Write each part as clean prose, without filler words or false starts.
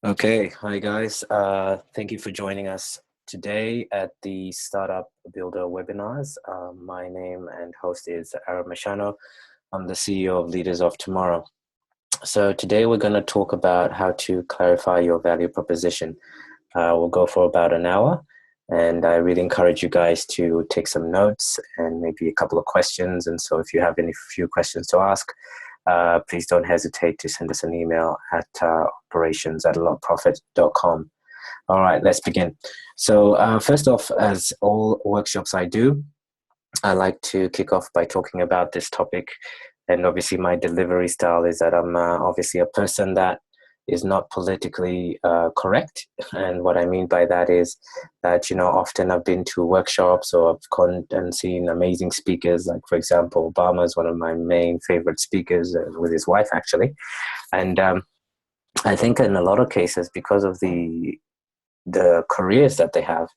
Okay, hi guys. Thank you for joining us today at the Startup Builder webinars. My name and host is Aaron Machano. I'm the CEO of Leaders of Tomorrow. So today we're going to talk about how to clarify your value proposition. We'll go for about an hour, and I really encourage you guys to take some notes and maybe a couple of questions. And so if you have any few questions to ask, please don't hesitate to send us an email at operations@allotprofit.com. All right, let's begin. So first off, as all workshops I do, I like to kick off by talking about this topic. And obviously my delivery style is that I'm obviously a person that is not politically correct. And what I mean by that is that, often I've been to workshops or I've gone and seen amazing speakers. Like, for example, Obama is one of my main favorite speakers with his wife, actually. And I think in a lot of cases, because of the careers that they have,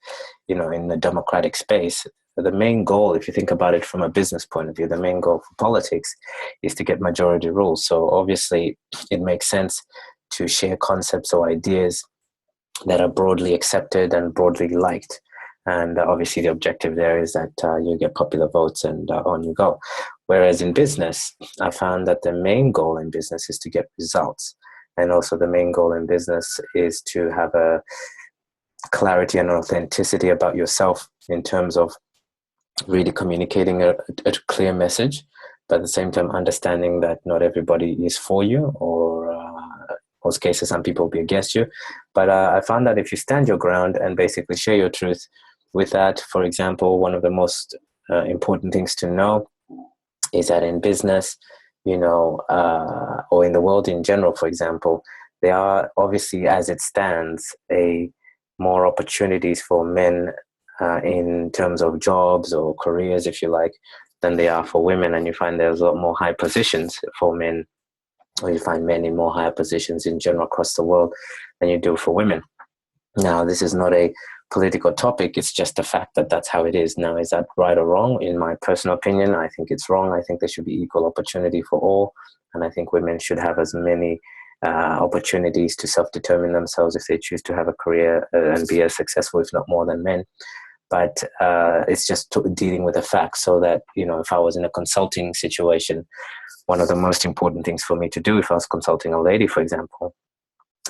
in the democratic space, the main goal, if you think about it from a business point of view, the main goal for politics is to get majority rule. So obviously it makes sense to share concepts or ideas that are broadly accepted and broadly liked. And obviously the objective there is that you get popular votes and on you go. Whereas in business, I found that the main goal in business is to get results. And also the main goal in business is to have a clarity and authenticity about yourself in terms of really communicating a clear message, but at the same time understanding that not everybody is for you, or most cases some people will be against you. But I found that if you stand your ground and basically share your truth with that, for example, one of the most important things to know is that in business, or in the world in general, for example, there are obviously, as it stands, more opportunities for men in terms of jobs or careers, if you like, than they are for women. And you find there's a lot more high positions for men, or you find men in more higher positions in general across the world than you do for women. Now, this is not a political topic. It's just a fact that that's how it is. Now, is that right or wrong? In my personal opinion, I think it's wrong. I think there should be equal opportunity for all. And I think women should have as many opportunities to self-determine themselves if they choose to have a career and be as successful, if not more, than men. But it's just dealing with the facts, so that, if I was in a consulting situation, one of the most important things for me to do if I was consulting a lady, for example,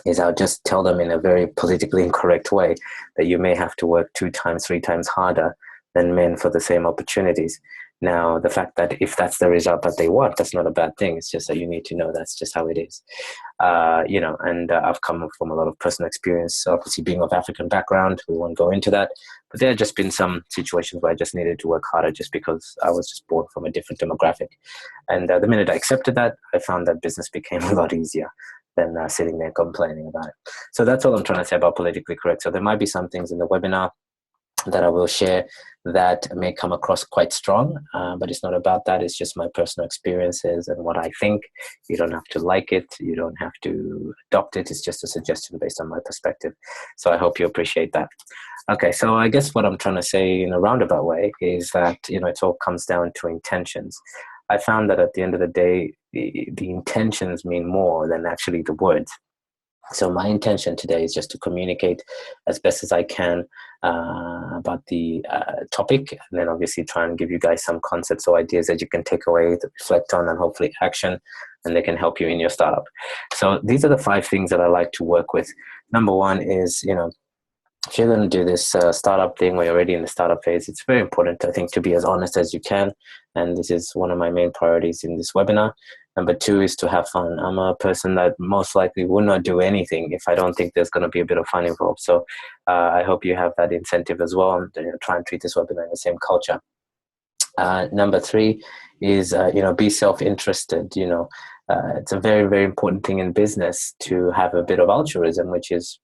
is I'll just tell them in a very politically incorrect way that you may have to work 2 times, 3 times harder than men for the same opportunities. Now, the fact that if that's the result that they want, that's not a bad thing. It's just that you need to know that's just how it is. And I've come from a lot of personal experience, obviously being of African background. We won't go into that. But there have just been some situations where I just needed to work harder just because I was just born from a different demographic. And the minute I accepted that, I found that business became a lot easier than sitting there complaining about it. So that's all I'm trying to say about politically correct. So there might be some things in the webinar that I will share that may come across quite strong, but it's not about that. It's just my personal experiences and what I think. You don't have to like it. You don't have to adopt it. It's just a suggestion based on my perspective. So I hope you appreciate that. Okay, so I guess what I'm trying to say in a roundabout way is that, it all comes down to intentions. I found that at the end of the day, the intentions mean more than actually the words. So my intention today is just to communicate as best as I can about the topic, and then obviously try and give you guys some concepts or ideas that you can take away, to reflect on, and hopefully action, and they can help you in your startup. So these are the 5 things that I like to work with. Number 1 is, if you're going to do this startup thing or you're already in the startup phase, it's very important, I think, to be as honest as you can. And this is one of my main priorities in this webinar. Number 2 is to have fun. I'm a person that most likely will not do anything if I don't think there's going to be a bit of fun involved. So I hope you have that incentive as well, and try and treat this webinar in the same culture. Number 3 is, be self-interested. It's a very, very important thing in business to have a bit of altruism, which is,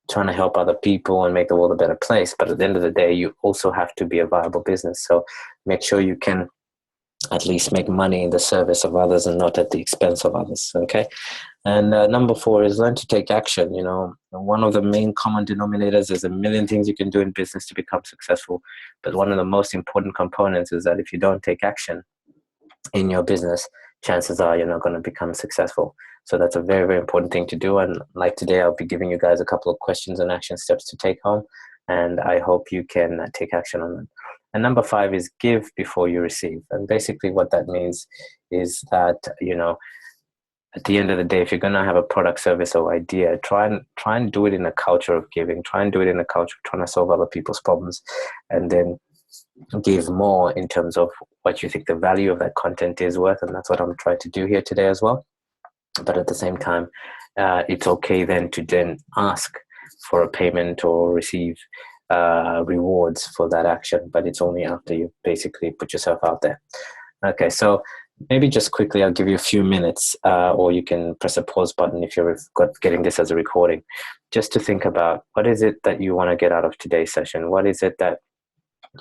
trying to help other people and make the world a better place. But at the end of the day, you also have to be a viable business. So make sure you can at least make money in the service of others and not at the expense of others. Okay. And number 4 is learn to take action. One of the main common denominators, there's a million things you can do in business to become successful. But one of the most important components is that if you don't take action in your business, chances are you're not going to become successful. So that's a very, very important thing to do. And like today, I'll be giving you guys a couple of questions and action steps to take home. And I hope you can take action on them. And number 5 is give before you receive. And basically what that means is that, at the end of the day, if you're going to have a product, service, or idea, try and do it in a culture of giving. Try and do it in a culture of trying to solve other people's problems, and then give more in terms of what you think the value of that content is worth. And that's what I'm trying to do here today as well. But at the same time, it's okay then to then ask for a payment or receive rewards for that action. But it's only after you basically put yourself out there. Okay, so maybe just quickly, I'll give you a few minutes, or you can press a pause button if you're getting this as a recording, just to think about what is it that you want to get out of today's session? What is it that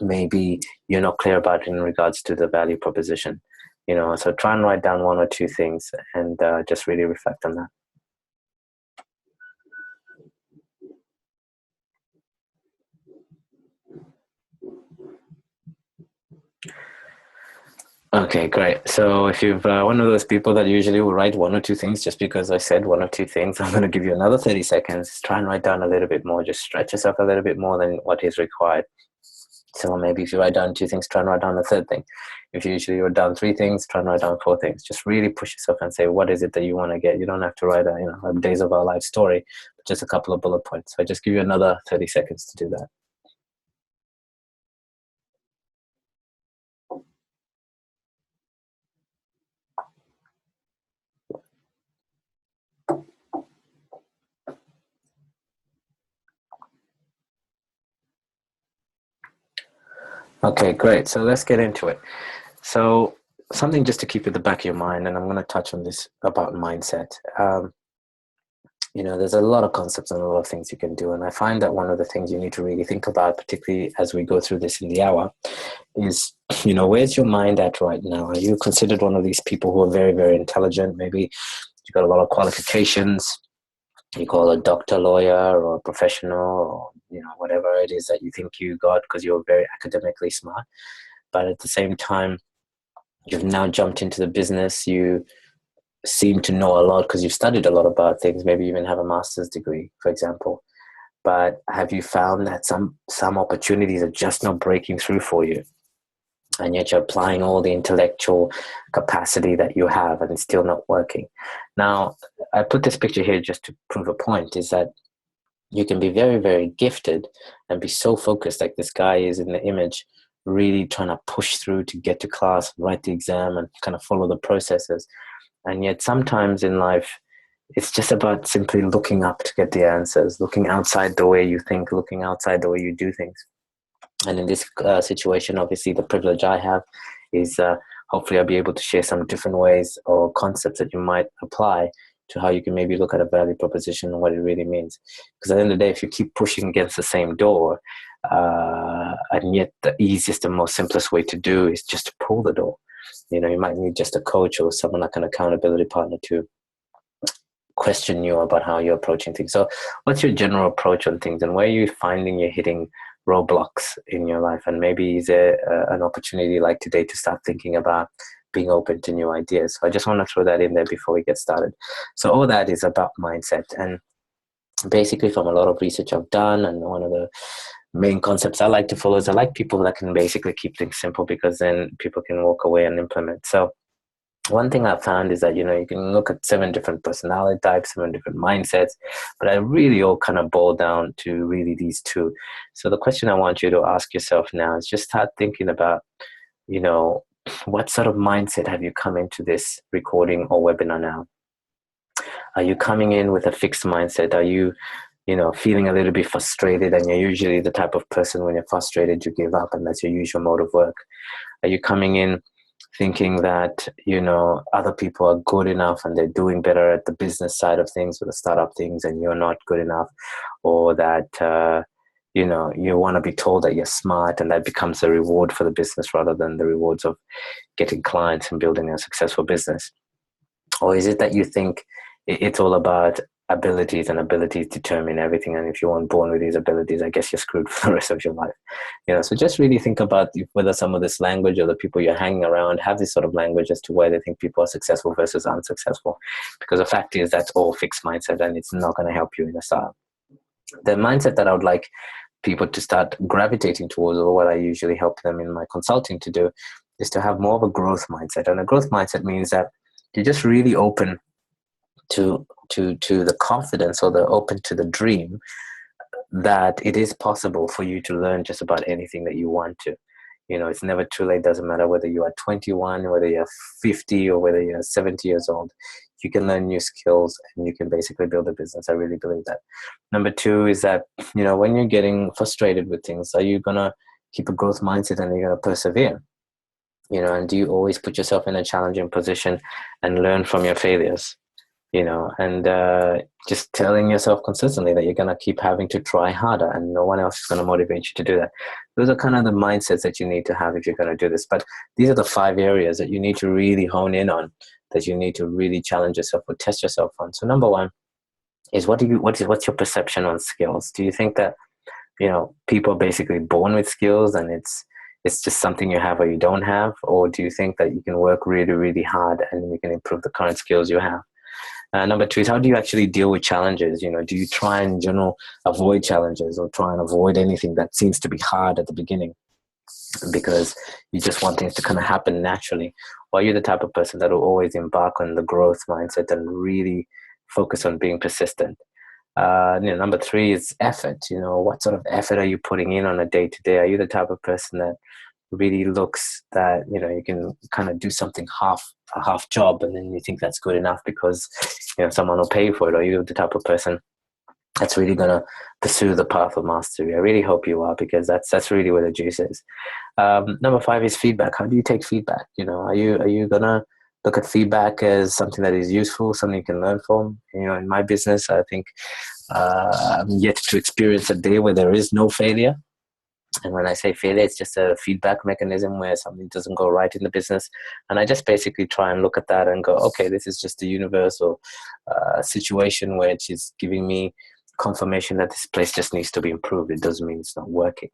maybe you're not clear about in regards to the value proposition? So try and write down 1 or 2 things and just really reflect on that. Okay, great. So if you've one of those people that usually will write 1 or 2 things just because I said 1 or 2 things, I'm going to give you another 30 seconds. Try and write down a little bit more. Just stretch yourself a little bit more than what is required. So maybe if you write down 2 things, try and write down a 3rd thing. If you usually write down 3 things, try and write down 4 things. Just really push yourself and say, what is it that you want to get? You don't have to write a days of our life story, but just a couple of bullet points. So I just give you another 30 seconds to do that. Okay, great. So let's get into it. So something just to keep at the back of your mind, and I'm going to touch on this about mindset. There's a lot of concepts and a lot of things you can do. And I find that one of the things you need to really think about, particularly as we go through this in the hour, is, where's your mind at right now? Are you considered one of these people who are very, very intelligent? Maybe you've got a lot of qualifications. You call a doctor, lawyer, or a professional, or whatever it is that you think you got because you're very academically smart. But at the same time, you've now jumped into the business. You seem to know a lot because you've studied a lot about things. Maybe you even have a master's degree, for example. But have you found that some opportunities are just not breaking through for you? And yet you're applying all the intellectual capacity that you have and it's still not working. Now, I put this picture here just to prove a point, is that you can be very, very gifted and be so focused, like this guy is in the image, really trying to push through to get to class, write the exam, and kind of follow the processes. And yet sometimes in life, it's just about simply looking up to get the answers, looking outside the way you think, looking outside the way you do things. And in this situation, obviously, the privilege I have is hopefully I'll be able to share some different ways or concepts that you might apply to how you can maybe look at a value proposition and what it really means. Because at the end of the day, if you keep pushing against the same door, and yet the easiest and most simplest way to do is just to pull the door. You might need just a coach or someone like an accountability partner to question you about how you're approaching things. So what's your general approach on things, and where are you finding you're hitting roadblocks in your life? And maybe is there an opportunity like today to start thinking about being open to new ideas? So I just want to throw that in there before we get started. So all that is about mindset. And basically from a lot of research I've done, and one of the main concepts I like to follow is I like people that can basically keep things simple, because then people can walk away and implement. So one thing I've found is that, you can look at 7 different personality types, 7 different mindsets, but I really all kind of boil down to really these 2. So the question I want you to ask yourself now is just start thinking about, what sort of mindset have you come into this recording or webinar now? Are you coming in with a fixed mindset? Are you, feeling a little bit frustrated, and you're usually the type of person when you're frustrated, you give up, and that's your usual mode of work? Are you coming in thinking that, other people are good enough and they're doing better at the business side of things or the startup things, and you're not good enough? Or that, you want to be told that you're smart, and that becomes a reward for the business rather than the rewards of getting clients and building a successful business? Or is it that you think it's all about abilities, and abilities determine everything. And if you weren't born with these abilities, I guess you're screwed for the rest of your life. So just really think about whether some of this language or the people you're hanging around have this sort of language as to why they think people are successful versus unsuccessful. Because the fact is, that's all fixed mindset, and it's not going to help you in a startup. The mindset that I would like people to start gravitating towards, or what I usually help them in my consulting to do, is to have more of a growth mindset. And a growth mindset means that you're just really open to the confidence, or the open to the dream that it is possible for you to learn just about anything that you want to. It's never too late. Doesn't matter whether you are 21, whether you're 50, or whether you're 70 years old. You can learn new skills and you can basically build a business. I really believe that. Number two is that, when you're getting frustrated with things, are you going to keep a growth mindset and you're going to persevere? And do you always put yourself in a challenging position and learn from your failures? And just telling yourself consistently that you're going to keep having to try harder, and no one else is going to motivate you to do that. Those are kind of the mindsets that you need to have if you're going to do this. But these are the 5 areas that you need to really hone in on, that you need to really challenge yourself or test yourself on. So number one is, what's your perception on skills? Do you think that, people are basically born with skills and it's just something you have or you don't have? Or do you think that you can work really, really hard and you can improve the current skills you have? Number two is, how do you actually deal with challenges? Do you try and, in general, avoid challenges, or try and avoid anything that seems to be hard at the beginning because you just want things to kind of happen naturally? Or are you the type of person that will always embark on the growth mindset and really focus on being persistent? Number three is effort. What sort of effort are you putting in on a day-to-day? Are you the type of person that really looks that you can kind of do something a half job and then you think that's good enough because someone will pay for it? Or you're the type of person that's really going to pursue the path of mastery? I really hope you are, because that's really where the juice is. Number five is feedback. How do you take feedback? Are you gonna look at feedback as something that is useful, something you can learn from? In my business, I think I'm yet to experience a day where there is no failure. And when I say failure, it's just a feedback mechanism where something doesn't go right in the business. And I just basically try and look at that and go, okay, this is just a universal situation where it's giving me confirmation that this place just needs to be improved. It doesn't mean it's not working.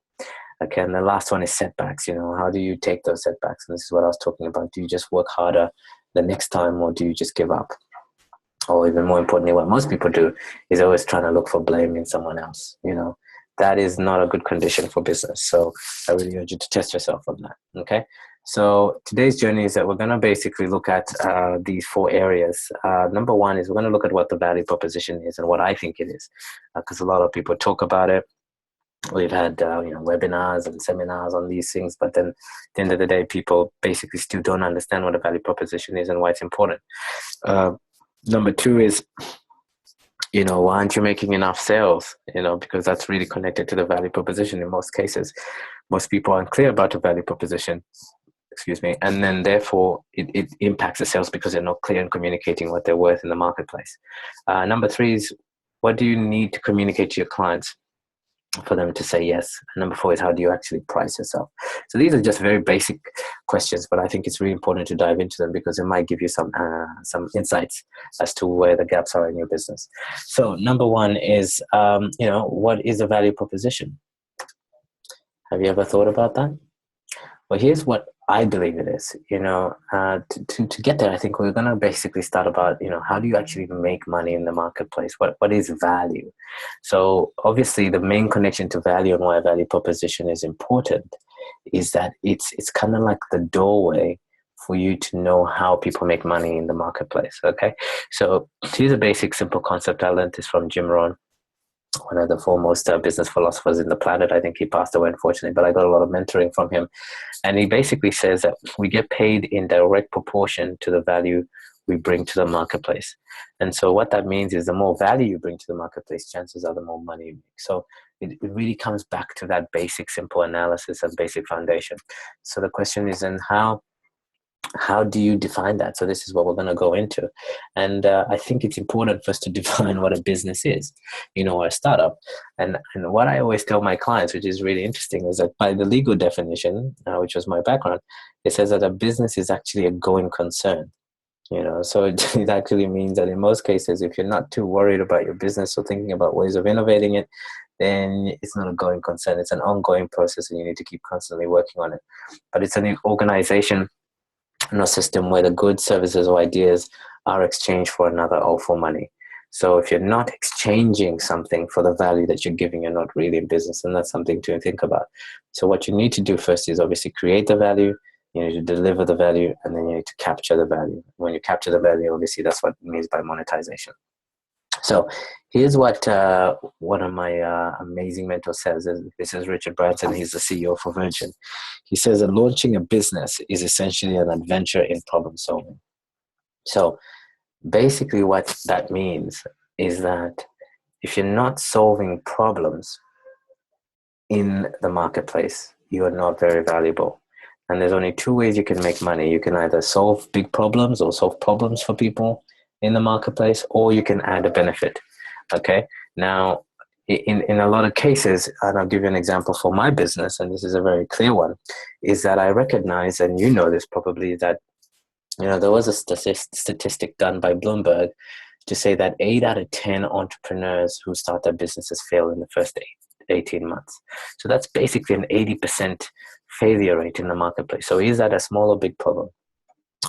Okay, and the last one is setbacks. How do you take those setbacks? And this is what I was talking about. Do you just work harder the next time, or do you just give up? Or even more importantly, what most people do is always trying to look for blame in someone else. That is not a good condition for business. So I really urge you to test yourself on that. Okay. So today's journey is that we're going to basically look at these 4 areas. Number one is, we're going to look at what the value proposition is and what I think it is, because a lot of people talk about it. We've had webinars and seminars on these things, but then at the end of the day, people basically still don't understand what a value proposition is and why it's important. Number two is, why aren't you making enough sales? Because that's really connected to the value proposition in most cases. Most people aren't clear about the value proposition, and then therefore it impacts the sales because they're not clear in communicating what they're worth in the marketplace. Number three is, what do you need to communicate to your clients for them to say yes? And number 4 is, how do you actually price yourself? So these are just very basic questions, but I think it's really important to dive into them because it might give you some insights as to where the gaps are in your business. So number 1 is, what is a value proposition? Have you ever thought about that? Well, here's what I believe it is. To get there, I think we're going to basically start about, how do you actually make money in the marketplace? What is value? So obviously the main connection to value and why a value proposition is important is that it's kind of like the doorway for you to know how people make money in the marketplace. Okay. So here's a basic, simple concept. I learned this from Jim Rohn, one of the foremost business philosophers in the planet. I think he passed away, unfortunately, but I got a lot of mentoring from him. And he basically says that we get paid in direct proportion to the value we bring to the marketplace. And so what that means is, the more value you bring to the marketplace, chances are the more money you make. So it really comes back to that basic, simple analysis and basic foundation. So the question is, then how do you define that? So this is what we're going to go into. And I think it's important for us to define what a business is, or a startup. And what I always tell my clients, which is really interesting, is that by the legal definition, which was my background, it says that a business is actually a going concern. So it actually means that in most cases, if you're not too worried about your business or thinking about ways of innovating it, then it's not a going concern. It's an ongoing process, and you need to keep constantly working on it. But it's an organization and a system where the goods, services, or ideas are exchanged for another or for money. So if you're not exchanging something for the value that you're giving, you're not really in business, and that's something to think about. So what you need to do first is obviously create the value, you need to deliver the value, and then you need to capture the value. When you capture the value, obviously that's what it means by monetization. So here's what one of my amazing mentors says. This is Richard Branson. He's the CEO for Virgin. He says that launching a business is essentially an adventure in problem solving. So basically what that means is that if you're not solving problems in the marketplace, you are not very valuable. And there's only two ways you can make money. You can either solve big problems or solve problems for people in the marketplace, or you can add a benefit. Okay. Now, in a lot of cases, and I'll give you an example for my business, and this is a very clear one, is that I recognize, and you know this probably, that there was a statistic done by Bloomberg to say that 8 out of 10 entrepreneurs who start their businesses fail in the first 18 months. So that's basically an 80% failure rate in the marketplace. So is that a small or big problem?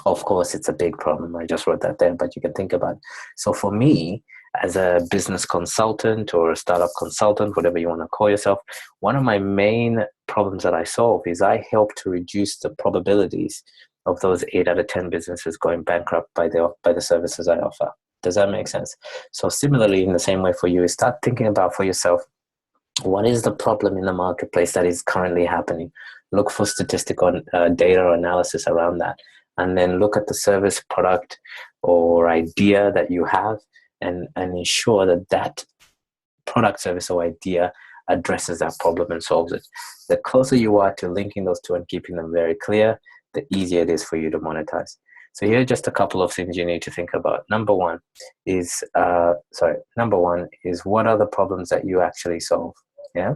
Of course, it's a big problem. I just wrote that there, but you can think about it. So for me, as a business consultant or a startup consultant, whatever you want to call yourself, one of my main problems that I solve is I help to reduce the probabilities of those 8 out of 10 businesses going bankrupt by the services I offer. Does that make sense? So similarly, in the same way for you, is start thinking about for yourself, what is the problem in the marketplace that is currently happening? Look for statistical data or analysis around that. And then look at the service, product, or idea that you have, and ensure that that product, service, or idea addresses that problem and solves it. The closer you are to linking those two and keeping them very clear, the easier it is for you to monetize. So here are just a couple of things you need to think about. Number one is what are the problems that you actually solve? Yeah.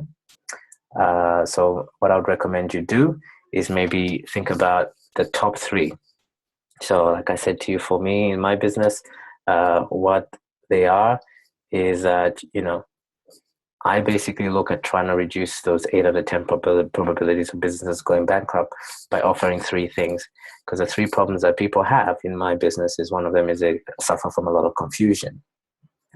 So what I would recommend you do is maybe think about the top 3. So like I said to you, for me in my business, what they are is that, I basically look at trying to reduce those 8 out of 10 probabilities of businesses going bankrupt by offering 3 things. Because the 3 problems that people have in my business is, one of them is they suffer from a lot of confusion.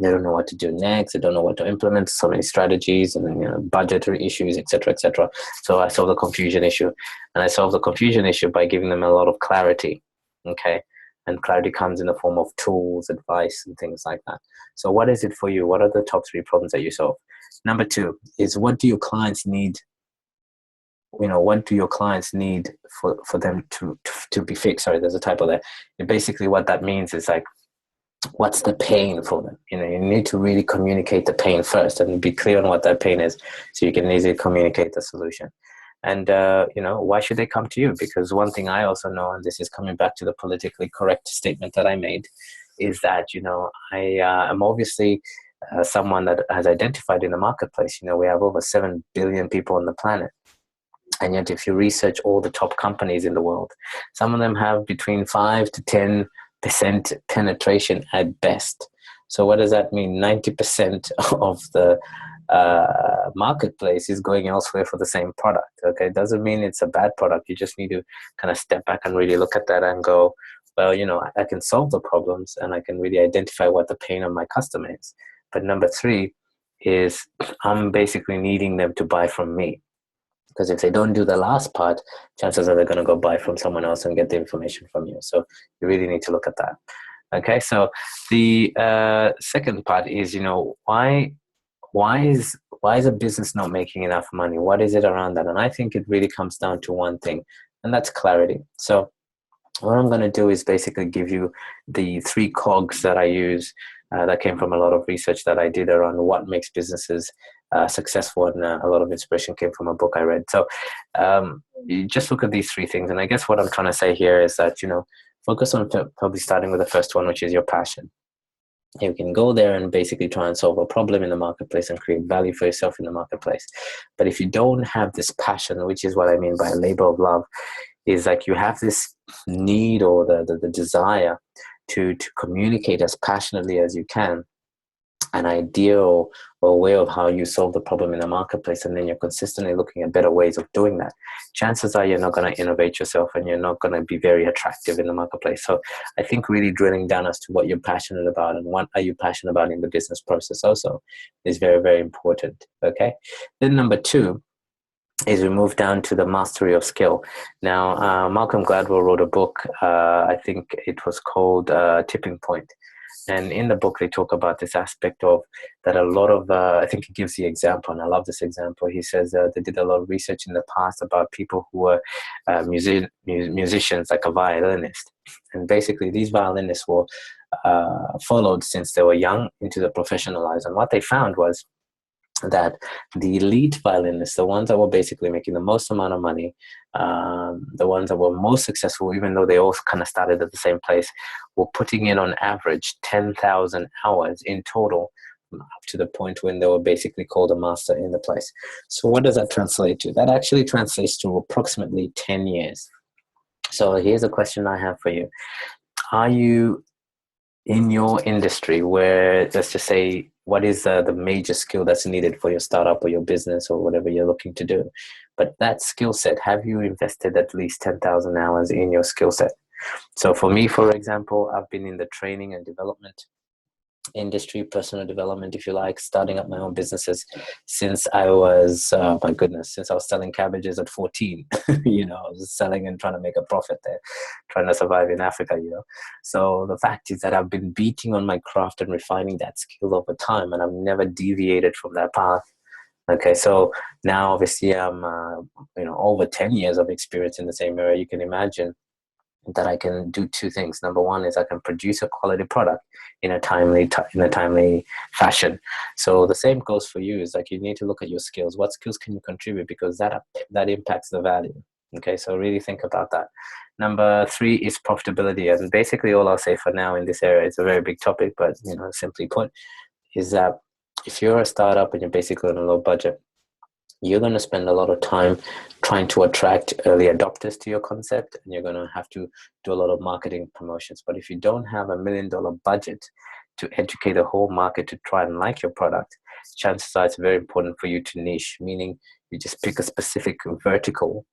They don't know what to do next. They don't know what to implement. So many strategies and budgetary issues, etc., etc. So I solve the confusion issue, and I solve the confusion issue by giving them a lot of clarity. Okay, and clarity comes in the form of tools, advice, and things like that. So what is it for you? What are the top 3 problems that you solve? Number 2 is, what do your clients need? What do your clients need for them to be fixed? Sorry, there's a typo there. And basically what that means is like, what's the pain for them? You need to really communicate the pain first and be clear on what that pain is, so you can easily communicate the solution. And, why should they come to you? Because one thing I also know, and this is coming back to the politically correct statement that I made, is that, I am obviously someone that has identified in the marketplace. We have over 7 billion people on the planet. And yet if you research all the top companies in the world, some of them have between 5 to 10% penetration at best. So what does that mean? 90% of the marketplace is going elsewhere for the same product. Okay, it doesn't mean it's a bad product. You just need to kind of step back and really look at that and go, well, I can solve the problems and I can really identify what the pain of my customer is. But number 3 is, I'm basically needing them to buy from me. Because if they don't do the last part, chances are they're going to go buy from someone else and get the information from you. So you really need to look at that. Okay, so the second part is, why is a business not making enough money? What is it around that? And I think it really comes down to one thing, and that's clarity. So what I'm going to do is basically give you the 3 cogs that I use that came from a lot of research that I did around what makes businesses successful, and a lot of inspiration came from a book I read. So you just look at these 3 things, and I guess what I'm trying to say here is that, focus on probably starting with the first one, which is your passion. You can go there and basically try and solve a problem in the marketplace and create value for yourself in the marketplace. But if you don't have this passion, which is what I mean by a labor of love, is like you have this need or the desire to communicate as passionately as you can an idea or a way of how you solve the problem in the marketplace, and then you're consistently looking at better ways of doing that, chances are you're not going to innovate yourself and you're not going to be very attractive in the marketplace. So I think really drilling down as to what you're passionate about and what are you passionate about in the business process also is very, very important. Okay. Then number 2 is we move down to the mastery of skill. Now, Malcolm Gladwell wrote a book, I think it was called Tipping Point. And in the book, they talk about this aspect of that a lot of, I think he gives the example, and I love this example. He says they did a lot of research in the past about people who were musicians, like a violinist. And basically, these violinists were followed since they were young into the professional lives. And what they found was that the elite violinists, the ones that were basically making the most amount of money, the ones that were most successful, even though they all kind of started at the same place, were putting in on average 10,000 hours in total, up to the point when they were basically called a master in the place. So what does that translate to? That actually translates to approximately 10 years. So here's a question I have for you. Are you in your industry where, let's just say, what is the major skill that's needed for your startup or your business or whatever you're looking to do? But that skill set, have you invested at least 10,000 hours in your skill set? So for me, for example, I've been in the training and development industry, personal development, if you like, starting up my own businesses since I was, since I was selling cabbages at 14. I was selling and trying to make a profit there, trying to survive in Africa, So the fact is that I've been beating on my craft and refining that skill over time, and I've never deviated from that path. Okay, so now obviously I'm, over 10 years of experience in the same area. You can imagine that I can do 2 things. Number 1 is I can produce a quality product in a timely fashion. So the same goes for you. Is like you need to look at your skills. What skills can you contribute, because that impacts the value. Okay, so really think about that. Number 3 is profitability, and basically all I'll say for now in this area, it's a very big topic, but simply put, is that if you're a startup and you're basically on a low budget, you're going to spend a lot of time trying to attract early adopters to your concept, and you're going to have to do a lot of marketing promotions. But if you don't have $1 million budget to educate the whole market to try and like your product, chances are it's very important for you to niche, meaning you just pick a specific vertical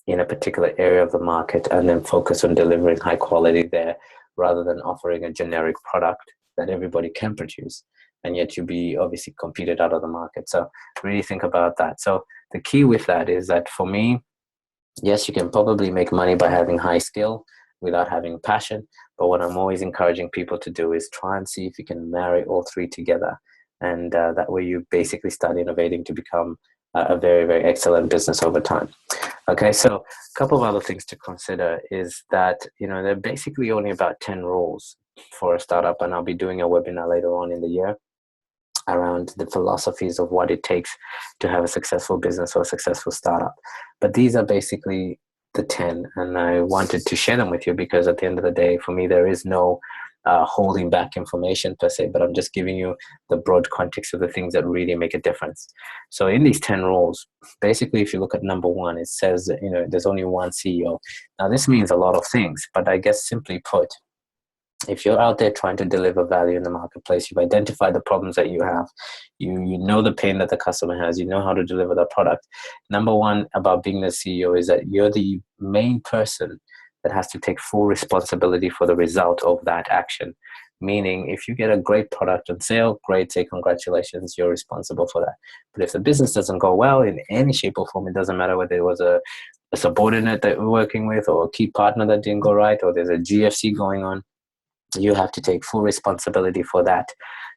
in a particular area of the market and then focus on delivering high quality there, rather than offering a generic product that everybody can produce, and yet you'll be obviously competed out of the market. So really think about that. So the key with that is that for me, yes, you can probably make money by having high skill without having passion. But what I'm always encouraging people to do is try and see if you can marry all 3 together. And that way you basically start innovating to become a very, very excellent business over time. Okay, so a couple of other things to consider is that, there are basically only about 10 rules for a startup. And I'll be doing a webinar later on in the year around the philosophies of what it takes to have a successful business or a successful startup. But these are basically the 10, and I wanted to share them with you because at the end of the day, for me, there is no holding back information per se, but I'm just giving you the broad context of the things that really make a difference. So in these 10 rules, basically, if you look at number 1, it says that, there's only one CEO. Now, this means a lot of things, but I guess simply put, if you're out there trying to deliver value in the marketplace, you've identified the problems that you have, you know the pain that the customer has, you know how to deliver the product. Number 1 about being the CEO is that you're the main person that has to take full responsibility for the result of that action. Meaning, if you get a great product on sale, great, say congratulations, you're responsible for that. But if the business doesn't go well in any shape or form, it doesn't matter whether it was a subordinate that we're working with, or a key partner that didn't go right, or there's a GFC going on, you have to take full responsibility for that.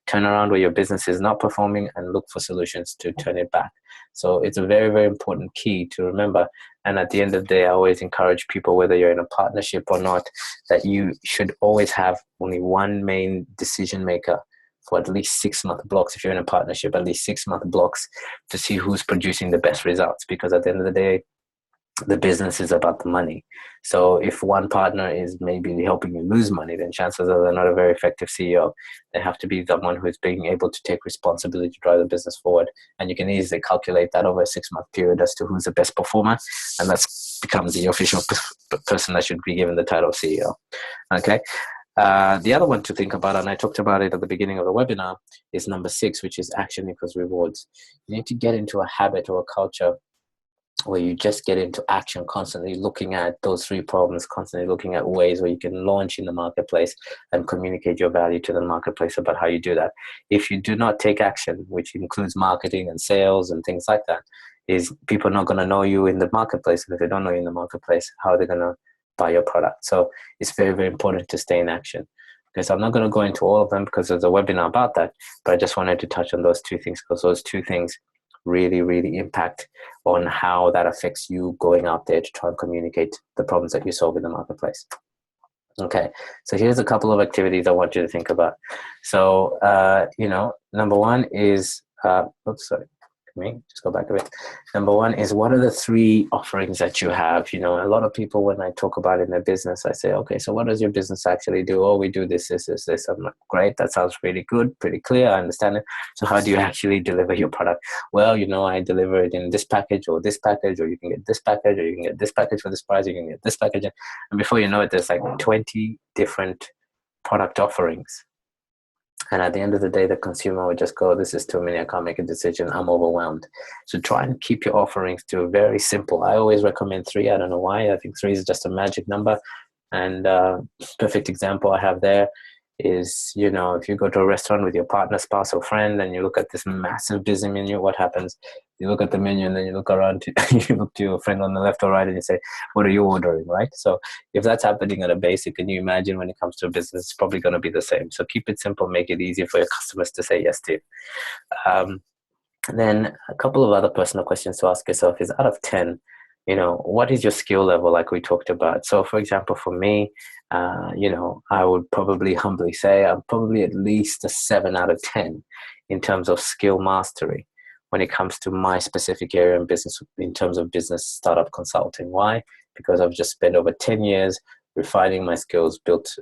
Turn around where your business is not performing and look for solutions to turn it back. So it's a very, very important key to remember. And at the end of the day, I always encourage people, whether you're in a partnership or not, that you should always have only one main decision maker for at least 6-month blocks. If you're in a partnership, at least 6-month blocks to see who's producing the best results. Because at the end of the day, the business is about the money. So if one partner is maybe helping you lose money, then chances are they're not a very effective CEO. They have to be someone who is being able to take responsibility to drive the business forward. And you can easily calculate that over a 6-month period as to who's the best performer. And that becomes the official person that should be given the title of CEO. Okay. The other one to think about, and I talked about it at the beginning of the webinar, is number 6, which is action equals rewards. You need to get into a habit or a culture where you just get into action, constantly looking at those 3 problems, constantly looking at ways where you can launch in the marketplace and communicate your value to the marketplace about how you do that. If you do not take action, which includes marketing and sales and things like that, is people not going to know you in the marketplace. And if they don't know you in the marketplace, how are they going to buy your product? So it's very, very important to stay in action. Okay, so I'm not going to go into all of them because there's a webinar about that, but I just wanted to touch on those 2 things because those 2 things really, really impact on how that affects you going out there to try and communicate the problems that you solve in the marketplace. Okay, so here's a couple of activities I want you to think about. So, number 1 is, just go back a bit. Number 1 is, what are the 3 offerings that you have? A lot of people, when I talk about in their business, I say, okay, so what does your business actually do? Oh, we do this, this, this, this. I'm like, great, that sounds really good, pretty clear, I understand it. So how do you actually deliver your product? Well, I deliver it in this package, or you can get this package, or you can get this package for this price, you can get this package. And before you know it, there's like 20 different product offerings. And at the end of the day, the consumer would just go, this is too many, I can't make a decision, I'm overwhelmed. So try and keep your offerings to very simple. I always recommend 3. I don't know why. I think 3 is just a magic number. And perfect example I have there is, if you go to a restaurant with your partner, spouse, or friend, and you look at this massive busy menu, what happens? You look at the menu and then you look around, you look to your friend on the left or right and you say, what are you ordering, right? So if that's happening at a basic, can you imagine when it comes to a business, it's probably going to be the same. So keep it simple, make it easy for your customers to say yes to you. Then a couple of other personal questions to ask yourself is, out of 10, what is your skill level, like we talked about? So for example, for me, I would probably humbly say I'm probably at least a 7 out of 10 in terms of skill mastery when it comes to my specific area in business, in terms of business startup consulting. Why? Because I've just spent over 10 years refining my skills, built,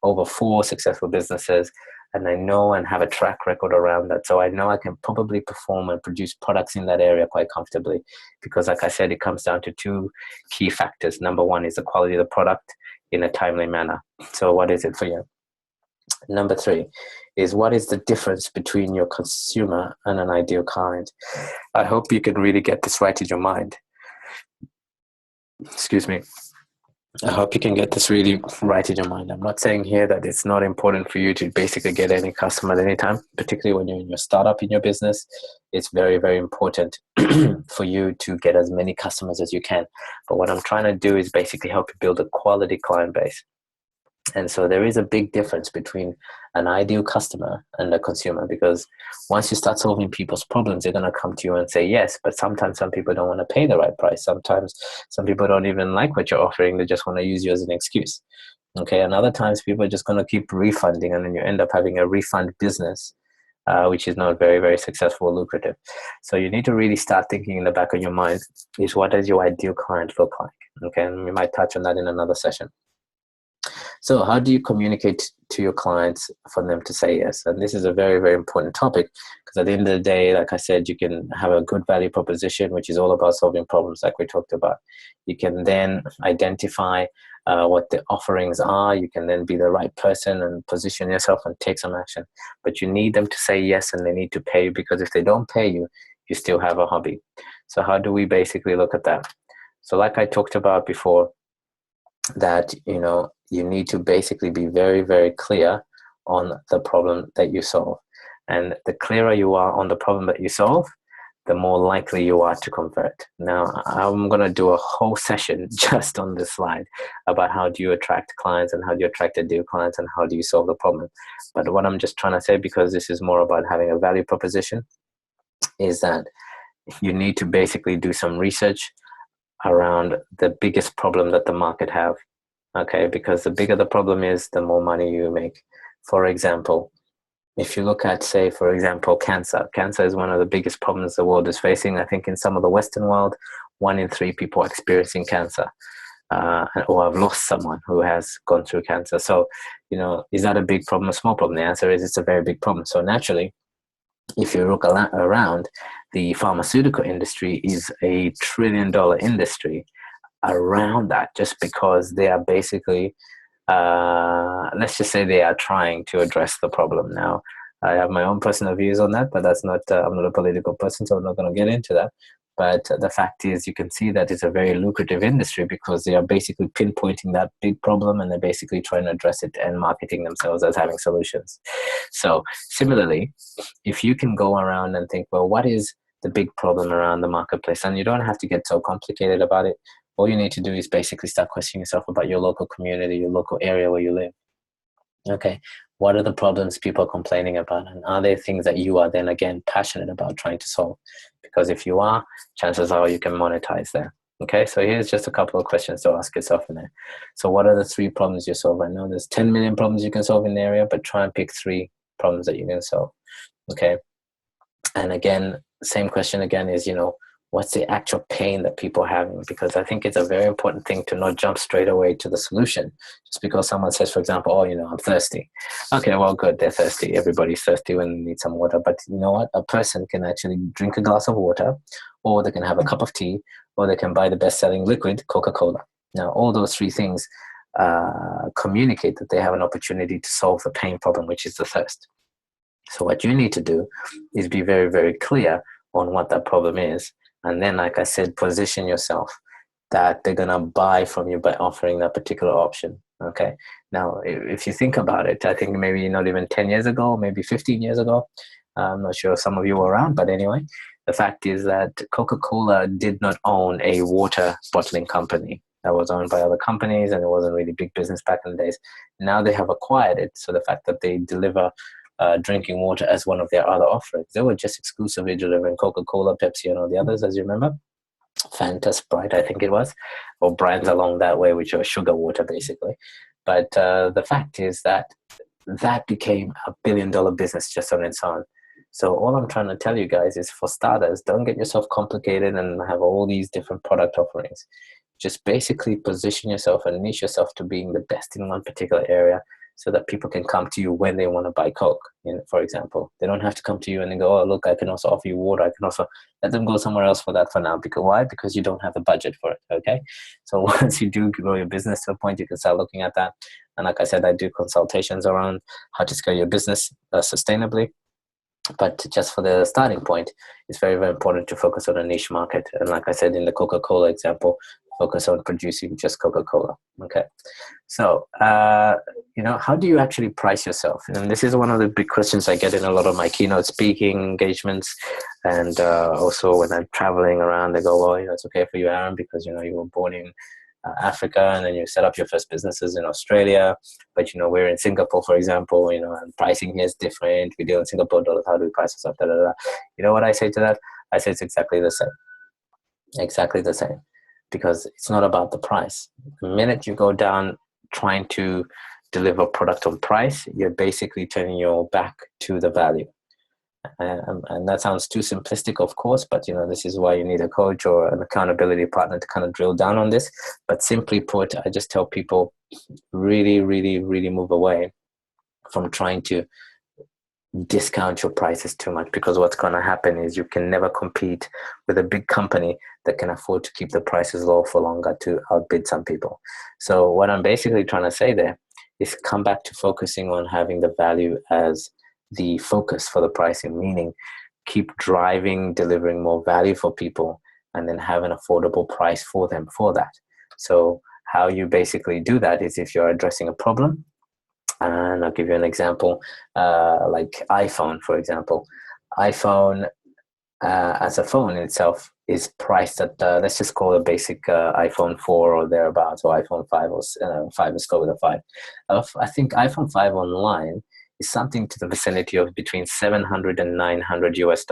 over 4 successful businesses, and I know and have a track record around that. So I know I can probably perform and produce products in that area quite comfortably because, like I said, it comes down to 2 key factors. Number 1 is the quality of the product in a timely manner. So what is it for you? Number 3 is, what is the difference between your consumer and an ideal client? I hope you can really get this right in your mind. Excuse me. I hope you can get this really right in your mind. I'm not saying here that it's not important for you to basically get any customer at any time, particularly when you're in your startup in your business. It's very, very important for you to get as many customers as you can. But what I'm trying to do is basically help you build a quality client base. And so there is a big difference between an ideal customer and a consumer, because once you start solving people's problems, they're going to come to you and say yes. But sometimes some people don't want to pay the right price. Sometimes some people don't even like what you're offering. They just want to use you as an excuse. Okay. And other times people are just going to keep refunding, and then you end up having a refund business, which is not very, very successful or lucrative. So you need to really start thinking in the back of your mind is, what does your ideal client look like? Okay. And we might touch on that in another session. So how do you communicate to your clients for them to say yes? And this is a very, very important topic, because at the end of the day, like I said, you can have a good value proposition, which is all about solving problems like we talked about. You can then identify what the offerings are. You can then be the right person and position yourself and take some action. But you need them to say yes, and they need to pay you, because if they don't pay you, you still have a hobby. So how do we basically look at that? So like I talked about before, that you need to basically be very, very clear on the problem that you solve. And the clearer you are on the problem that you solve, the more likely you are to convert. Now, I'm going to do a whole session just on this slide about how do you attract clients and how do you attract ideal clients and how do you solve the problem. But what I'm just trying to say, because this is more about having a value proposition, is that you need to basically do some research around the biggest problem that the market have. Okay, because the bigger the problem is, the more money you make. For example, if you look at, say, for example, cancer. Cancer is one of the biggest problems the world is facing. I think in some of the Western world, 1 in 3 people are experiencing cancer, or have lost someone who has gone through cancer. So, is that a big problem, a small problem? The answer is it's a very big problem. So naturally, if you look around, the pharmaceutical industry is a $1 trillion industry around that, just because they are basically let's just say they are trying to address the problem now. I have my own personal views on that, but that's not, I'm not a political person, so I'm not going to get into that. But the fact is, you can see that it's a very lucrative industry because they are basically pinpointing that big problem and they're basically trying to address it and marketing themselves as having solutions. So similarly, if you can go around and think, well, what is the big problem around the marketplace? And you don't have to get so complicated about it. All you need to do is basically start questioning yourself about your local community, your local area where you live. Okay, what are the problems people are complaining about? And are there things that you are then again passionate about trying to solve? Because if you are, chances are you can monetize there. Okay, so here's just a couple of questions to ask yourself in there. So what are the 3 problems you solve? I know there's 10 million problems you can solve in the area, but try and pick 3 problems that you can solve. Okay, and again, same question again is, what's the actual pain that people are having? Because I think it's a very important thing to not jump straight away to the solution. Just because someone says, for example, oh, I'm thirsty. Okay, well, good, they're thirsty. Everybody's thirsty when they need some water. But you know what? A person can actually drink a glass of water, or they can have a cup of tea, or they can buy the best-selling liquid, Coca-Cola. Now, all those 3 things communicate that they have an opportunity to solve the pain problem, which is the thirst. So what you need to do is be very, very clear on what that problem is. And then, like I said, position yourself that they're going to buy from you by offering that particular option. Okay. Now, if you think about it, I think maybe not even 10 years ago, maybe 15 years ago, I'm not sure if some of you were around, but anyway, the fact is that Coca-Cola did not own a water bottling company. That was owned by other companies, and it wasn't really big business back in the days. Now they have acquired it. So the fact that they deliver drinking water as one of their other offerings. They were just exclusively delivering Coca-Cola, Pepsi, and all the others, as you remember. Fanta, Sprite, I think it was, or brands along that way, which are sugar water, basically. But the fact is that became a billion-dollar business just on its own. So all I'm trying to tell you guys is, for starters, don't get yourself complicated and have all these different product offerings. Just basically position yourself and niche yourself to being the best in one particular area, so that people can come to you when they want to buy Coke, for example. They don't have to come to you and then go, oh, look, I can also offer you water. I can also let them go somewhere else for that for now. Because why? Because you don't have the budget for it, okay? So once you do grow your business to a point, you can start looking at that. And like I said, I do consultations around how to scale your business sustainably. But just for the starting point, it's very, very important to focus on a niche market. And like I said, in the Coca-Cola example, focus on producing just Coca-Cola. Okay. So, how do you actually price yourself? And this is one of the big questions I get in a lot of my keynote speaking engagements. And also when I'm traveling around, they go, well, it's okay for you, Aaron, because, you were born in Africa, and then you set up your first businesses in Australia. But, we're in Singapore, for example, and pricing here is different. We deal in Singapore dollars. How do we price ourselves? You know what I say to that? I say it's exactly the same. Exactly the same. Because it's not about the price. The minute you go down trying to deliver product on price, you're basically turning your back to the value. And that sounds too simplistic, of course, but this is why you need a coach or an accountability partner to kind of drill down on this. But simply put, I just tell people, really, really, really move away from trying to discount your prices too much, because what's going to happen is you can never compete with a big company that can afford to keep the prices low for longer to outbid some people. So what I'm basically trying to say there is, come back to focusing on having the value as the focus for the pricing, meaning keep driving, delivering more value for people, and then have an affordable price for them for that. So how you basically do that is, if you're addressing a problem, and I'll give you an example, like iPhone, for example. iPhone as a phone in itself is priced at, let's just call it a basic iPhone 4 or thereabouts, or iPhone 5, or 5, let's go with a 5. I think iPhone 5 online is something to the vicinity of between $700 and $900 US.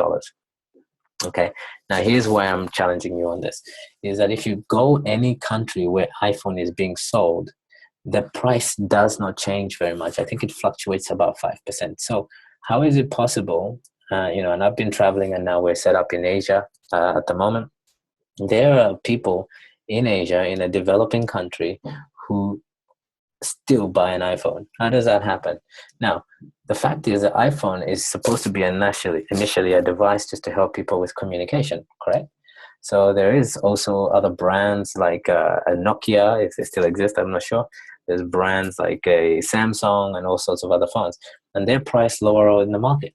Okay, now here's why I'm challenging you on this, is that if you go any country where iPhone is being sold, the price does not change very much. I think it fluctuates about 5%. So how is it possible? And I've been traveling, and now we're set up in Asia at the moment. There are people in Asia, in a developing country, who still buy an iPhone. How does that happen? Now, the fact is that iPhone is supposed to be initially a device just to help people with communication, correct? So there is also other brands like a Nokia, if they still exist, I'm not sure. There's brands like a Samsung and all sorts of other phones, and they're priced lower in the market.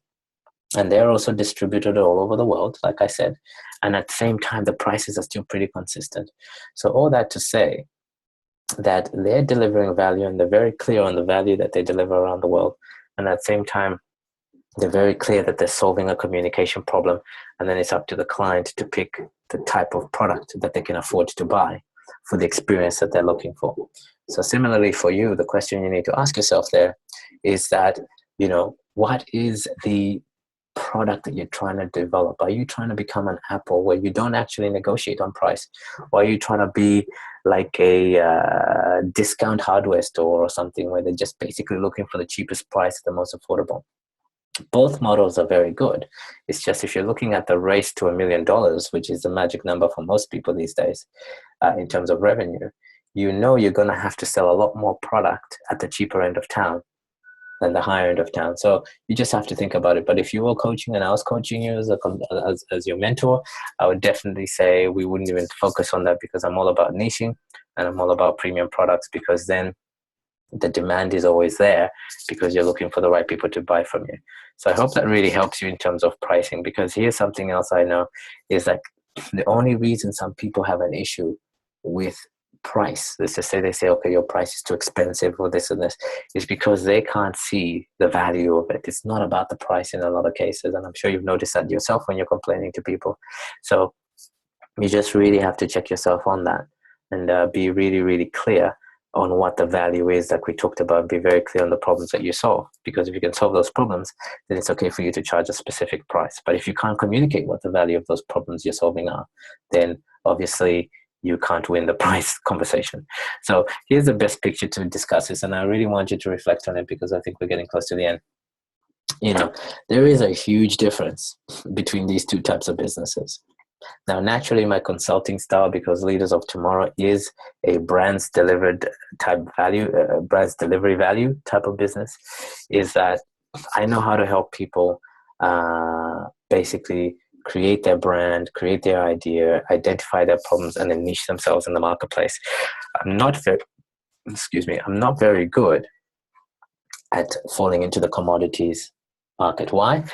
And they're also distributed all over the world, like I said. And at the same time, the prices are still pretty consistent. So all that to say that they're delivering value, and they're very clear on the value that they deliver around the world. And at the same time, they're very clear that they're solving a communication problem. And then it's up to the client to pick the type of product that they can afford to buy for the experience that they're looking for. So similarly for you, the question you need to ask yourself there is that, what is the product that you're trying to develop? Are you trying to become an Apple where you don't actually negotiate on price? Or are you trying to be like a discount hardware store or something where they're just basically looking for the cheapest price, the most affordable? Both models are very good. It's just if you're looking at the race to $1 million, which is the magic number for most people these days in terms of revenue, you're going to have to sell a lot more product at the cheaper end of town than the higher end of town. So you just have to think about it. But if you were coaching and I was coaching you as your mentor, I would definitely say we wouldn't even focus on that, because I'm all about niching and I'm all about premium products, because then the demand is always there because you're looking for the right people to buy from you. So I hope that really helps you in terms of pricing, because here's something else I know is like the only reason some people have an issue with price, let's just say they say, okay, your price is too expensive or this and this, is because they can't see the value of it. It's not about the price in a lot of cases. And I'm sure you've noticed that yourself when you're complaining to people. So you just really have to check yourself on that and be really, really clear on what the value is, like we talked about. Be very clear on the problems that you solve, because if you can solve those problems, then it's okay for you to charge a specific price. But if you can't communicate what the value of those problems you're solving are, then obviously you can't win the price conversation. So here's the best picture to discuss this, and I really want you to reflect on it, because I think we're getting close to the end. There is a huge difference between these two types of businesses. Now, naturally, my consulting style, because Leaders of Tomorrow is a brands delivery value type of business, is that I know how to help people basically create their brand, create their idea, identify their problems, and then niche themselves in the marketplace. I'm not very good at falling into the commodities market. Why?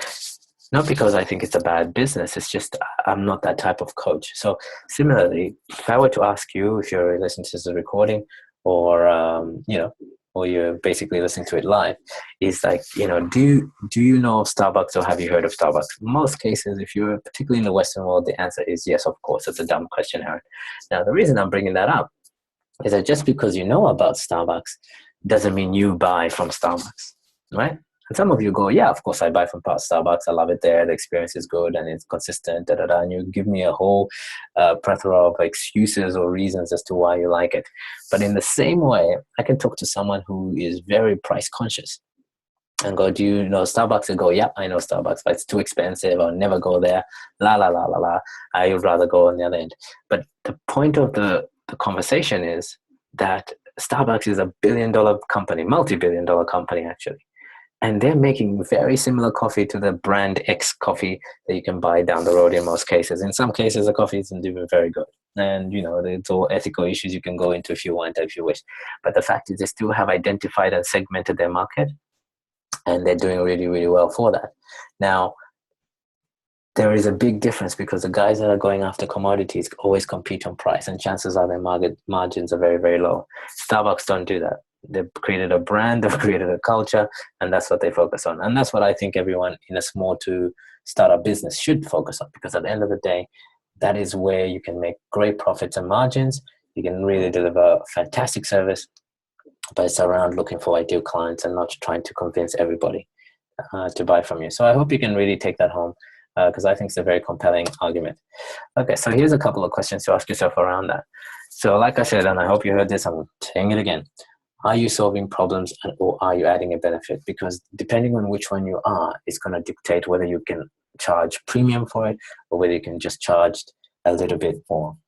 Not because I think it's a bad business. It's just I'm not that type of coach. So similarly, if I were to ask you, if you're listening to the recording, or or you're basically listening to it live, is like, do you know of Starbucks, or have you heard of Starbucks? Most cases, if you're particularly in the Western world, the answer is yes, of course. It's a dumb question, Aaron. Now, the reason I'm bringing that up is that just because you know about Starbucks doesn't mean you buy from Starbucks, right? And some of you go, yeah, of course I buy from Starbucks. I love it there. The experience is good and it's consistent, and you give me a whole plethora of excuses or reasons as to why you like it. But in the same way, I can talk to someone who is very price conscious and go, do you know Starbucks? And go, yeah, I know Starbucks, but it's too expensive. I'll never go there. La, la, la, la, la. I would rather go on the other end. But the point of the conversation is that Starbucks is $1 billion company, multi-billion-dollar company, actually. And they're making very similar coffee to the brand X coffee that you can buy down the road in most cases. In some cases, the coffee isn't even very good. And, it's all ethical issues you can go into if you want, if you wish. But the fact is they still have identified and segmented their market, and they're doing really, really well for that. Now, there is a big difference, because the guys that are going after commodities always compete on price, and chances are their margins are very, very low. Starbucks don't do that. They've created a brand, they've created a culture, and that's what they focus on. And that's what I think everyone in a small to startup business should focus on, because at the end of the day, that is where you can make great profits and margins. You can really deliver a fantastic service, but it's around looking for ideal clients and not trying to convince everybody to buy from you. So I hope you can really take that home, because I think it's a very compelling argument. Okay, so here's a couple of questions to ask yourself around that. So like I said, and I hope you heard this, I'm saying it again. Are you solving problems, or are you adding a benefit? Because depending on which one you are, it's going to dictate whether you can charge premium for it or whether you can just charge a little bit more.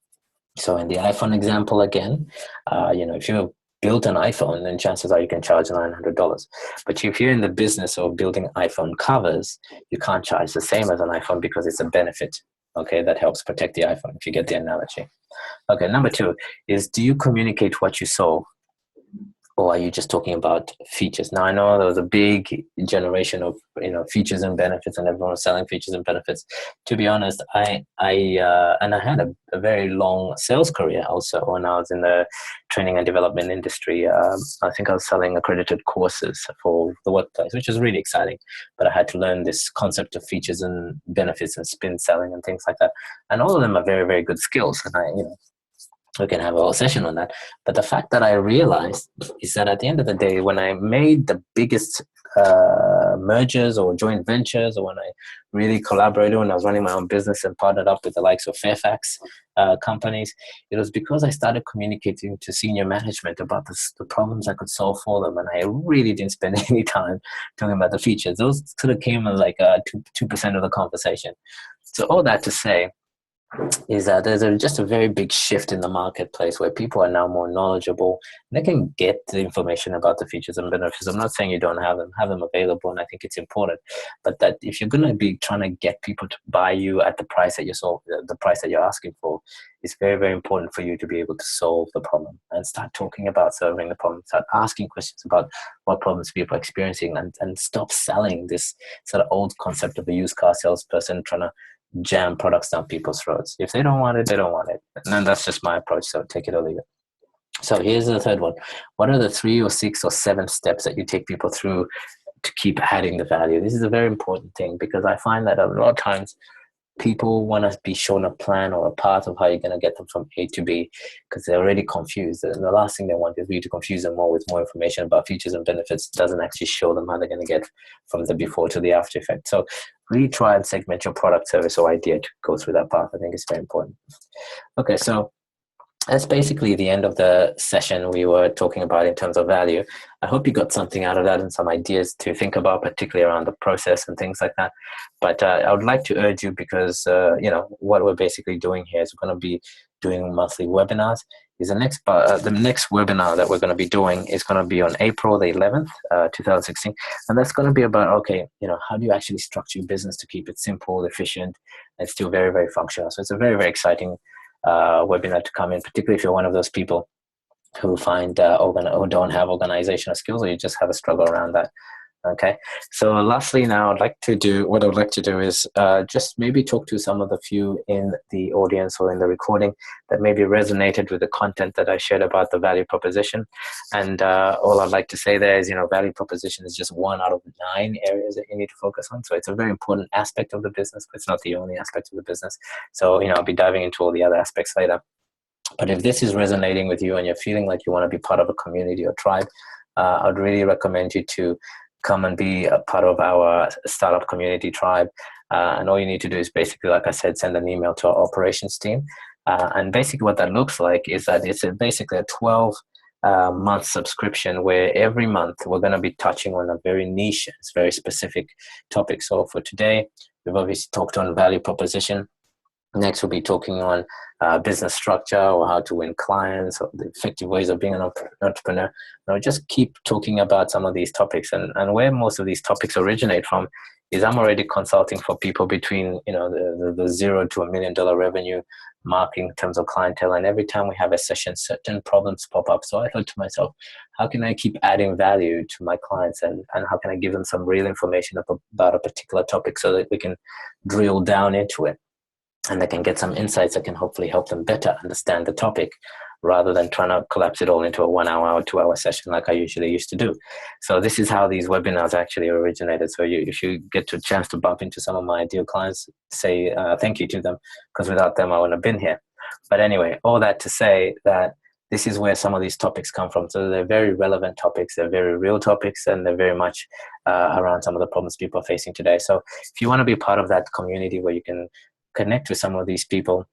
So in the iPhone example again, if you built an iPhone, then chances are you can charge $900. But if you're in the business of building iPhone covers, you can't charge the same as an iPhone, because it's a benefit, okay, that helps protect the iPhone, if you get the analogy. Okay, number 2 is, do you communicate what you solve? or are you just talking about features? Now, I know there was a big generation of features and benefits, and everyone was selling features and benefits. To be honest, I had a very long sales career also when I was in the training and development industry. I think I was selling accredited courses for the workplace, which was really exciting. But I had to learn this concept of features and benefits and spin selling and things like that. And all of them are very, very good skills. And we can have a whole session on that. But the fact that I realized is that at the end of the day, when I made the biggest mergers or joint ventures, or when I really collaborated, when I was running my own business and partnered up with the likes of Fairfax companies, it was because I started communicating to senior management about the problems I could solve for them. And I really didn't spend any time talking about the features. Those sort of came as like 2% of the conversation. So all that to say, is that there's just a very big shift in the marketplace where people are now more knowledgeable and they can get the information about the features and benefits. I'm not saying you don't have them available, and I think it's important, but that if you're going to be trying to get people to buy you at the price that the price that you're asking for, it's very, very important for you to be able to solve the problem and start talking about solving the problem, start asking questions about what problems people are experiencing, and stop selling this sort of old concept of a used car salesperson trying to jam products down people's throats. If they don't want it, they don't want it. And then that's just my approach. So take it or leave it. So here's the third one. What are the 3 or 6 or 7 steps that you take people through to keep adding the value? This is a very important thing, because I find that a lot of times people want to be shown a plan or a path of how you're going to get them from A to B, because they're already confused. And the last thing they want is you to confuse them more with more information about features and benefits. It doesn't actually show them how they're going to get from the before to the after effect. So really try and segment your product, service, or idea to go through that path. I think it's very important. Okay, so that's basically the end of the session we were talking about in terms of value. I hope you got something out of that and some ideas to think about, particularly around the process and things like that. But I would like to urge you, because what we're basically doing here is we're going to be doing monthly webinars. The next webinar that we're going to be doing is going to be on April the 11th, 2016, and that's going to be about how do you actually structure your business to keep it simple, efficient, and still very, very functional. So it's a very, very exciting webinar to come in, particularly if you're one of those people who find who don't have organizational skills, or you just have a struggle around that. Okay, so lastly, now what I would like to do is just maybe talk to some of the few in the audience or in the recording that maybe resonated with the content that I shared about the value proposition. And all I'd like to say there is, value proposition is just 1 out of 9 areas that you need to focus on. So it's a very important aspect of the business, but it's not the only aspect of the business. So, I'll be diving into all the other aspects later. But if this is resonating with you and you're feeling like you want to be part of a community or tribe, I'd really recommend you to come and be a part of our startup community tribe. And all you need to do is basically, like I said, send an email to our operations team. And basically what that looks like is that it's basically a 12-month subscription where every month we're going to be touching on a very niche, very specific topic. So for today, we've obviously talked on value proposition. Next, we'll be talking on business structure, or how to win clients, or the effective ways of being an entrepreneur. And I'll just keep talking about some of these topics. And where most of these topics originate from is I'm already consulting for people between the $0 to $1 million revenue mark in terms of clientele. And every time we have a session, certain problems pop up. So I thought to myself, how can I keep adding value to my clients, and how can I give them some real information about a particular topic so that we can drill down into it, and they can get some insights that can hopefully help them better understand the topic, rather than trying to collapse it all into a 1 hour or 2 hour session like I usually used to do. So this is how these webinars actually originated. So if you get a chance to bump into some of my ideal clients, say thank you to them, because without them I wouldn't have been here. But anyway, all that to say that this is where some of these topics come from. So they're very relevant topics, they're very real topics, and they're very much around some of the problems people are facing today. So if you want to be part of that community where you can connect with some of these people,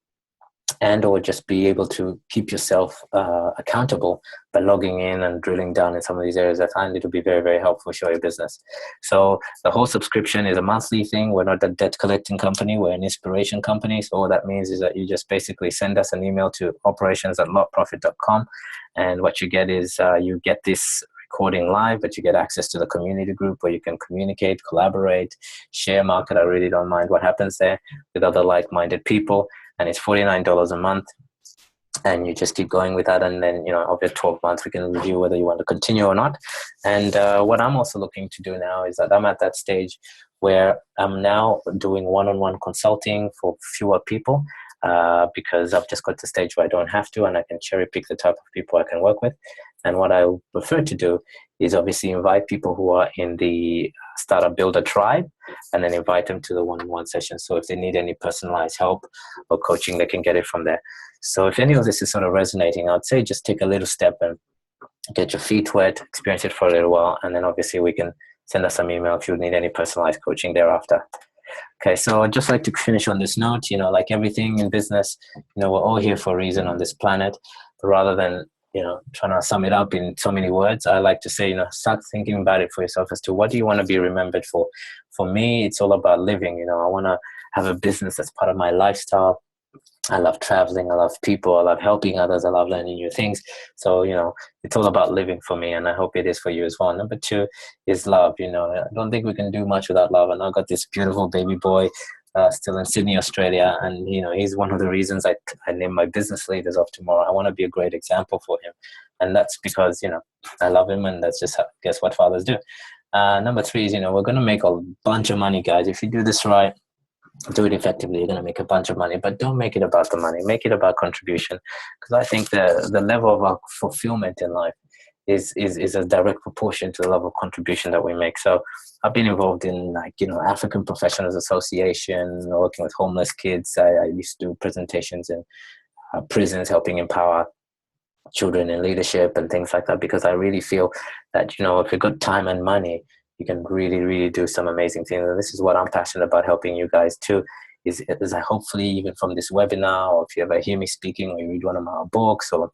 and or just be able to keep yourself accountable by logging in and drilling down in some of these areas, I find it will be very, very helpful for your business. So the whole subscription is a monthly thing. We're not a debt collecting company, we're an inspiration company. So all that means is that you just basically send us an email to operations@lotprofit.com, and what you get is you get this recording live, but you get access to the community group where you can communicate, collaborate, share market. I really don't mind what happens there with other like-minded people. And it's $49 a month. and you just keep going with that. And then, over 12 months, we can review whether you want to continue or not. And what I'm also looking to do now is that I'm at that stage where I'm now doing one-on-one consulting for fewer people, because I've just got to the stage where I don't have to, and I can cherry pick the type of people I can work with. And what I prefer to do is obviously invite people who are in the Startup Builder tribe, and then invite them to the one-on-one session. So if they need any personalized help or coaching, they can get it from there. So if any of this is sort of resonating, I'd say just take a little step and get your feet wet, experience it for a little while, and then obviously we can send us some email if you need any personalized coaching thereafter. Okay, so I'd just like to finish on this note. Like everything in business, we're all here for a reason on this planet. But rather than trying to sum it up in so many words, I like to say, start thinking about it for yourself as to what do you want to be remembered for. For me, it's all about living. I want to have a business that's part of my lifestyle. I love traveling. I love people. I love helping others. I love learning new things. So, it's all about living for me, and I hope it is for you as well. Number two is love. I don't think we can do much without love. And I've got this beautiful baby boy still in Sydney, Australia. And, he's one of the reasons I named my business Leaders of Tomorrow. I want to be a great example for him. And that's because, I love him, and that's just guess what fathers do. Number three is, we're going to make a bunch of money, guys. If you do this right, do it effectively, you're going to make a bunch of money. But don't make it about the money. Make it about contribution, because I think the level of our fulfillment in life is a direct proportion to the level of contribution that we make. So I've been involved in African Professionals Association, working with homeless kids. I used to do presentations in prisons, helping empower children in leadership and things like that, because I really feel that if you've got time and money, you can really, really do some amazing things. And this is what I'm passionate about, helping you guys too, is I hopefully, even from this webinar, or if you ever hear me speaking, or you read one of my books, or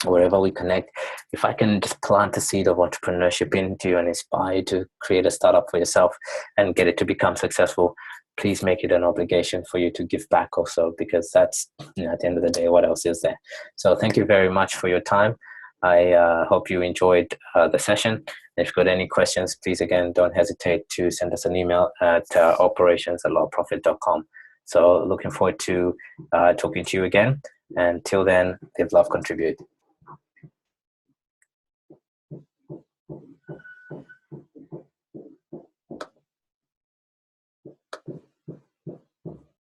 wherever we connect, if I can just plant a seed of entrepreneurship into you and inspire you to create a startup for yourself and get it to become successful, please make it an obligation for you to give back also, because that's, at the end of the day, what else is there? So thank you very much for your time. I hope you enjoyed the session. If you've got any questions, please, again, don't hesitate to send us an email at operations@lawprofit.com. So looking forward to talking to you again. Until then, live, love, contribute.